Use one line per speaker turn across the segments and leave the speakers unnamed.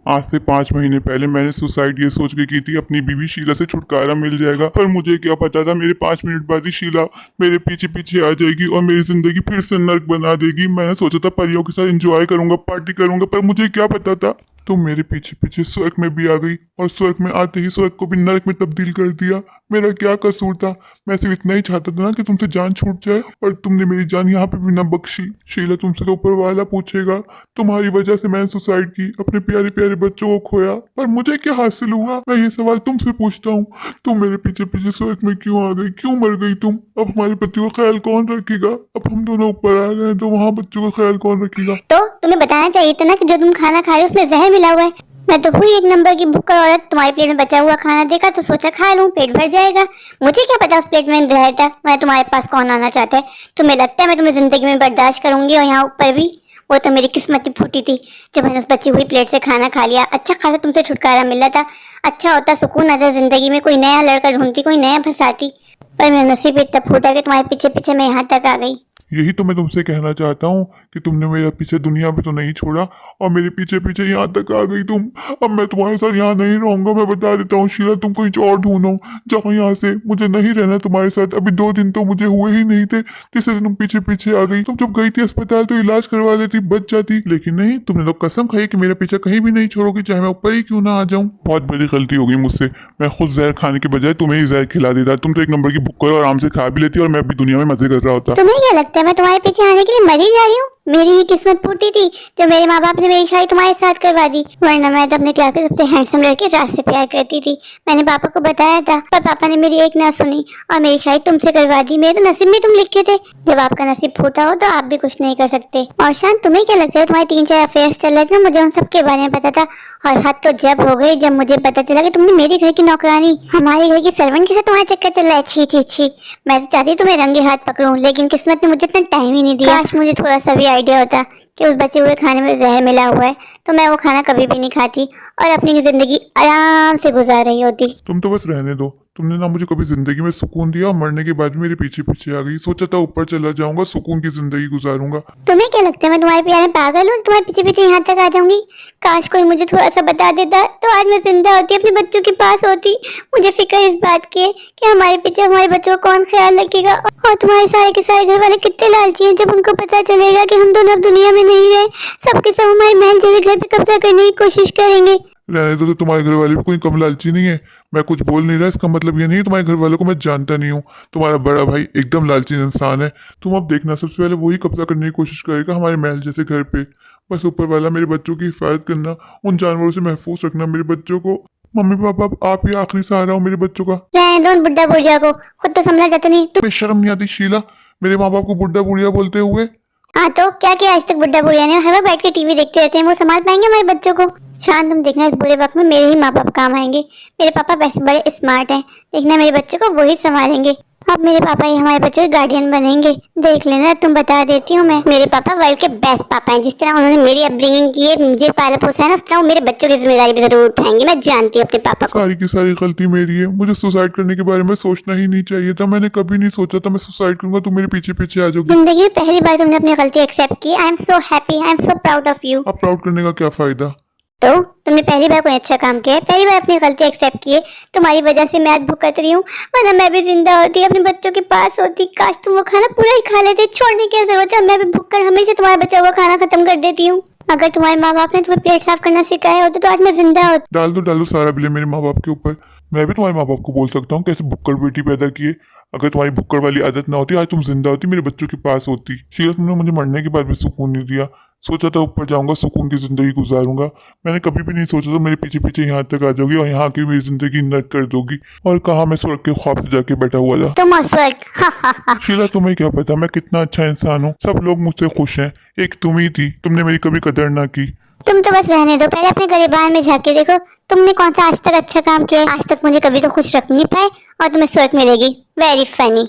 आज से 5 महीने पहले मैंने सुसाइड ये सोच के की थी अपनी बीवी शीला से छुटकारा मिल जाएगा, पर मुझे क्या पता था मेरे 5 मिनट बाद ही शीला मेरे पीछे पीछे आ जाएगी और मेरी जिंदगी फिर से नर्क बना देगी। मैंने सोचा था परियों के साथ एंजॉय करूंगा, पार्टी करूंगा, पर मुझे क्या पता था तुम मेरे पीछे पीछे स्वर्ग में भी आ गई और स्वर्ग में आते ही स्वर्ग को भी नरक में तब्दील कर दिया। मेरा क्या कसूर था? मैं सिर्फ इतना ही चाहता था ना कि तुमसे जान छूट जाए, और तुमने मेरी जान यहाँ पे भी ना बख्शी। शीला, तुमसे तो ऊपर वाला पूछेगा। तुम्हारी वजह से मैंने सुसाइड की, अपने प्यारे प्यारे बच्चों को खोया, पर मुझे क्या हासिल हुआ? मैं ये सवाल तुमसे पूछता हूँ। तुम मेरे पीछे पीछे स्वर्ग में क्यों आ गई? क्यों मर गई तुम? अब हमारे बच्चों का ख्याल कौन रखेगा? अब हम दोनों ऊपर आ गए तो वहाँ बच्चों का ख्याल कौन रखेगा?
तो तुम्हें बताना चाहिए था ना कि जो तुम खाना खा रहे हो उसमें जहर मिला हुआ है। मैं तो हुई 1 नंबर की भूखा औरत, तुम्हारी प्लेट में बचा हुआ खाना देखा तो सोचा खा लूं, पेट भर जाएगा। मुझे क्या पता उस प्लेट में जहर था। मैं तुम्हारे पास कौन आना चाहता है? तुम्हें लगता है मैं तुम्हें जिंदगी में बर्दाश्त करूंगी? और यहाँ ऊपर भी वो तो मेरी किस्मत ही फूटी थी जब मैंने उस बची हुई प्लेट से खाना खा लिया। अच्छा खासा तुमसे छुटकारा मिल रहा था, अच्छा होता, सुकून आता जिंदगी में, कोई नया लड़का ढूंढती, कोई नया फंसाती, पर मेरा नसीब इतना फूटा कि तुम्हारे पीछे पीछे मैं यहाँ तक आ गई।
यही तो मैं तुमसे कहना चाहता हूँ कि तुमने मेरे पीछे दुनिया में तो नहीं छोड़ा और मेरे पीछे पीछे यहाँ तक आ गई तुम। अब मैं तुम्हारे साथ यहाँ नहीं रहूंगा, मैं बता देता हूँ शीला। तुम कहीं और ढूंढो, जाओ यहाँ से। मुझे नहीं रहना तुम्हारे साथ। अभी 2 दिन तो मुझे हुए ही नहीं थे, तीसरे दिन तुम पीछे पीछे आ गई। तुम जब गई थी अस्पताल तो इलाज करवा लेती, बच जाती, लेकिन नहीं, तुमने तो कसम खाई कि मेरा पीछे कहीं भी नहीं छोड़ोगी, चाहे मैं ऊपर ही क्यों ना आ जाऊँ। बहुत बड़ी गलती हो गई मुझसे। मैं खुद जहर खाने के बजाय तुम्हें ही जहर खिला देता। तुम तो 1 नंबर की भूख और आराम से खा भी लेती और मैं भी दुनिया में मजे कर रहा होता।
तुम्हें क्या लगता है मैं तुम्हारे पीछे आने के लिए मरी जा रही हूँ? मेरी ही किस्मत फूटी थी जो मेरे माँ बाप ने मेरी शादी तुम्हारे साथ करवा दी, वरना मैं तो अपने क्लास के सबसे हैंडसम लड़के राज से प्यार करती थी। मैंने पापा को बताया था, पर पापा ने मेरी एक ना सुनी और मेरी शादी तुमसे करवा दी। मेरे तो नसीब में तुम लिखे थे। जब आपका नसीब फूटा हो तो आप भी कुछ नहीं कर सकते। और शान, तुम्हें क्या लगता है तुम्हारे 3-4 अफेयर्स चल रहे थे ना, मुझे उन सबके बारे में पता था। और हद तो जब हो गई जब मुझे पता चला कि तुमने मेरे घर की नौकरानी, हमारे घर की सर्वेंट के साथ तुम्हारा चक्कर चल रहा है। छी छी छी, मैं तो चाहती तुम्हें रंगे हाथ पकड़ूं, लेकिन किस्मत ने मुझे इतना टाइम ही नहीं दिया। काश मुझे थोड़ा सा भी आइडिया होता कि उस बचे हुए खाने में जहर मिला हुआ है तो मैं वो खाना कभी भी नहीं खाती और अपनी जिंदगी आराम से गुजार रही होती।
तुम तो बस रहने दो। तुमने ना मुझे कभी जिंदगी में सुकून दिया और मरने के बाद भी मेरे पीछे पीछे आ गई। सोचा था ऊपर चला जाऊंगा, सुकून की जिंदगी गुजारूंगा।
तुम्हें क्या लगता है मैं तुम्हारे प्यार में पागल हूँ, तुम्हारे पीछे पीछे यहाँ तक आ जाऊंगी? काश कोई मुझे थोड़ा सा बता देता तो आज मैं जिंदा होती, अपने बच्चों के पास होती। मुझे फिक्र इस बात की है कि हमारे पीछे हमारे बच्चों का कौन ख्याल रखेगा। और तुम्हारे सारे के सारे घर वाले कितने लालची हैं, जब उनको पता चलेगा कि हम दोनों अब दुनिया में नहीं रहे, सबके सब हमारे महल जैसे घर पे कब्जा करने की कोशिश करेंगे।
रहने दो। तो तुम्हारे घर वाले भी कोई कम लालची नहीं है। मैं कुछ बोल नहीं रहा, इसका मतलब ये नहीं तुम्हारे घर वालों को मैं जानता नहीं हूँ। तुम्हारा बड़ा भाई एकदम लालची इंसान है। तुम अब देखना, सबसे पहले वही कब्जा करने की कोशिश करेगा हमारे महल जैसे घर पे। बस ऊपर वाला मेरे बच्चों की हिफाजत करना, उन जानवरों से महफूज रखना मेरे बच्चों को। मम्मी पापा, अब आप ही आखिरी सहारा हो मेरे बच्चों का।
रहने दो बुड्ढा बुढ़िया को, खुद तो संभला जाता नहीं।
तुम्हें शर्म नहीं आती शीला, मेरे माँ बाप को बुढ़ा बुढ़िया बोलते हुए?
हाँ तो क्या किया आज तक बुड्ढा बुढ़िया ने? हर वक्त बैठ के टीवी देखते रहते हैं, वो संभाल पाएंगे हमारे बच्चों को? शान, तुम देखना इस बुरे वक्त में मेरे ही माँ बाप काम आएंगे। मेरे पापा वैसे बड़े स्मार्ट हैं, देखना मेरे बच्चों को वही संभालेंगे। अब मेरे पापा ही हमारे बच्चों के गार्डियन बनेंगे, देख लेना। तुम बता देती हूँ मैं, मेरे पापा वर्ल्ड के बेस्ट पापा हैं। जिस तरह उन्होंने मेरी अपब्रिंगिंग की है, मुझे पाला पोसा है ना, उस तरह वो मेरे बच्चों की जिम्मेदारी भी जरूर उठाएंगे। मैं जानती हूँ अपने पापा को।
सारी की सारी गलती मेरी है। मुझे सुसाइड करने के बारे में सोचना ही नहीं चाहिए था। मैंने कभी नहीं सोचा था मैं सुसाइड करूंगा तो मेरे पीछे पीछे आ जाओगी।
जिंदगी में पहली बार तुमने अपनी गलती एक्सेप्ट की। I am so happy, I am so proud of you.
अब प्राउड करने का क्या फायदा?
तो तुमने पहली बार कोई अच्छा काम किया है, पहली बार अपनी गलती एक्सेप्ट की है। तुम्हारी वजह से मैं आज भुगत रही हूँ, वरना मैं भी जिंदा होती, अपने बच्चों के पास होती। काश तुम वो खाना पूरा ही खा लेते, छोड़ने की जरूरत है। मैं भी भूख हमेशा तुम्हारा बचा हुआ खाना खत्म कर देती हूँ। अगर तुम्हारे माँ बाप ने तुम्हें प्लेट साफ करना सिखाया होता तो आज मैं जिंदा होती।
डाल दो सारा ब्लेम मेरे माँ बाप के ऊपर। मैं भी तुम्हारे माँ बाप को बोल सकता हूँ कैसे भुक्कड़ बेटी पैदा किए। अगर तुम्हारी भुक्कड़ वाली आदत ना होती आज तुम जिंदा होती, मेरे बच्चों के पास होती। शीला, तुमने मुझे मरने के बाद भी सुकून नहीं दिया। सोचा था ऊपर जाऊंगा, सुकून की जिंदगी गुजारूंगा। मैंने कभी भी नहीं सोचा था मेरे पीछे पीछे यहाँ तक आ जाओगी और यहाँ आके मेरी जिंदगी नर्क कर दोगी। और कहा मैं स्वर्ग के ख्वाब से जाके बैठा हुआ था।
तुम और स्वर्ग।
शीला, तुम्हें क्या पता मैं कितना अच्छा इंसान हूँ। सब लोग मुझसे खुश हैं, एक तुम ही थी, तुमने मेरी कभी कदर ना की।
तुम तो बस रहने दो, पहले अपने गरीबान में झांक के देखो तुमने कौन सा आज तक अच्छा काम किया। आज तक मुझे कभी तो खुश रख नहीं पाए और तुम्हें स्वर्ग मिलेगी। Very funny.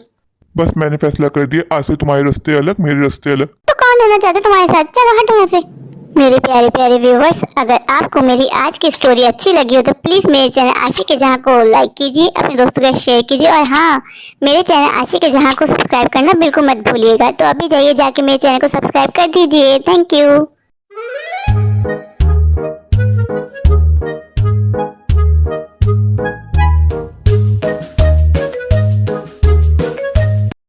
बस मैंने फैसला कर दिया, आज से तुम्हारे रास्ते अलग, मेरे रास्ते अलग।
तो कौन रहना चाहते तुम्हारे साथ? चलो हटो यहाँ से। मेरे प्यारे प्यारे व्यूअर्स, अगर आपको मेरी आज की स्टोरी अच्छी लगी हो तो प्लीज मेरे चैनल आशिक के जहां को लाइक कीजिए, अपने दोस्तों के शेयर कीजिए और हाँ, मेरे चैनल आशिक के जहां को सब्सक्राइब करना बिल्कुल मत भूलिएगा। तो अभी जाइए, जाके मेरे चैनल को सब्सक्राइब कर दीजिए। Thank you.